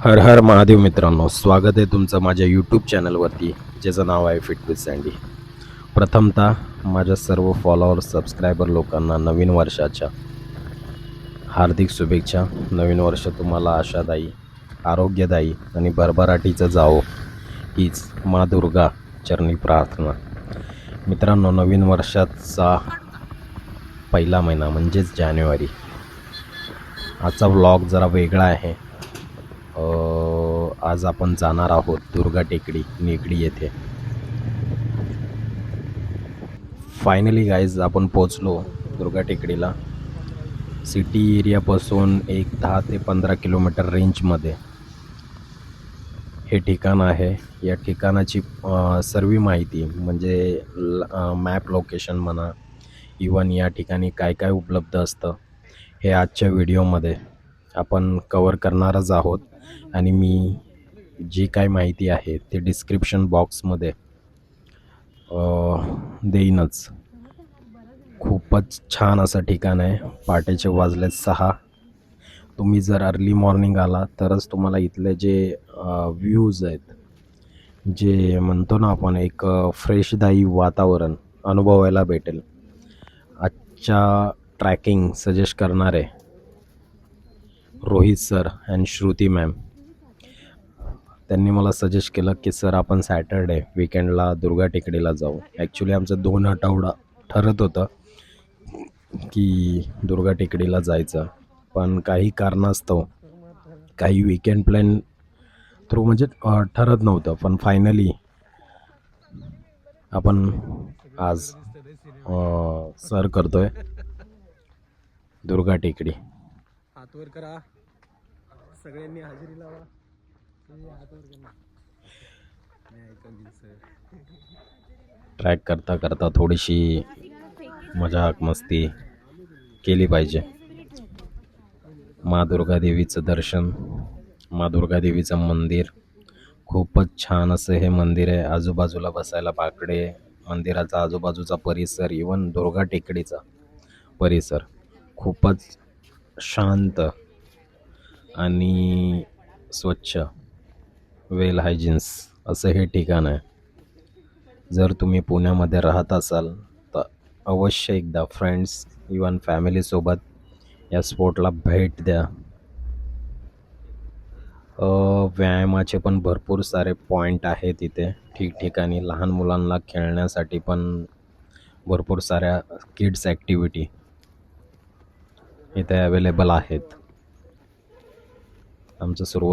हर हर महादेव मित्रांनो, स्वागत आहे तुमचं माझ्या यूट्यूब चॅनलवरती, ज्याचं नाव आहे फिट विथ सँडी. प्रथमतः माझ्या सर्व फॉलोअर्स सबस्क्रायबर लोकांना नवीन वर्षाच्या हार्दिक शुभेच्छा. नवीन वर्ष तुम्हाला आशादायी, आरोग्यदायी आणि भरभराटीचं जावो, हीच मा दुर्गा चरणी प्रार्थना. मित्रांनो, नवीन वर्षाचा पहिला महिना म्हणजेच जानेवारी. आजचा व्लॉग जरा वेगळा आहे. आज आपण जाणार आहोत दुर्गा टेकडी निगडी येथे. फायनली गाईज आपण पोचलो दुर्गा टेकडीला. सिटी एरियापासून एक 10 ते 15 किलोमीटर रेंजमध्ये हे ठिकाण आहे. या ठिकाणाची सर्व माहिती म्हणजे मॅप लोकेशन म्हणा, इवन या ठिकाणी काय काय उपलब्ध असतं हे आजच्या व्हिडिओमध्ये आपण कवर करणारच आहोत. आणि मी जी काय माहिती आहे ते डिस्क्रिप्शन बॉक्समध्ये देईनच. खूपच छान असं ठिकाण आहे. पहाटेचे वाजले 6. तुम्ही जर अर्ली मॉर्निंग आला तरच तुम्हाला इथले जे व्ह्यूज आहेत, जे म्हणतो ना आपण एक फ्रेशदायी वातावरण अनुभवायला भेटेल. आजच्या ट्रॅकिंग सजेस्ट करणारे Rohit sir and Shruti ma'am, त्यांनी मला सजेस्ट केलं की सर आपण सॅटरडे विकेंडला दुर्गा टेकडीला जाऊ. ॲक्च्युली आमचं 2 आठवडा ठरत होतं की दुर्गा टेकडीला जायचं, पण काही कारणास्तव काही विकेंड प्लॅन थ्रू म्हणजे ठरत नव्हतं. पण फायनली आपण आज सर करतोय दुर्गा टेकडी. हातवर करा, सगळ्यांनी हजेरी लावा. ट्रॅक करता करता थोडीशी मजाक मस्ती केली पाहिजे. मा दुर्गा देवीचं दर्शन, मा दुर्गा देवीचं मंदिर खूपच छान असं हे मंदिर आहे. आजूबाजूला बसायला बाकडे, मंदिराचा आजूबाजूचा परिसर, इवन दुर्गा टेकडीचा परिसर खूपच शांत आणि स्वच्छ, वेल हायजिन्स असं हे ठिकाण आहे. जर तुम्ही पुण्यामध्ये राहत असाल तर अवश्य एकदा फ्रेंड्स इवन फॅमिलीसोबत या स्पॉटला भेट द्या. व्यायामाचे पण भरपूर सारे पॉईंट आहेत इथे ठिकठिकाणी. लहान मुलांना खेळण्यासाठी पण भरपूर साऱ्या किड्स ॲक्टिव्हिटी इथे अवेलेबल आहेत. आमचं सुरुवात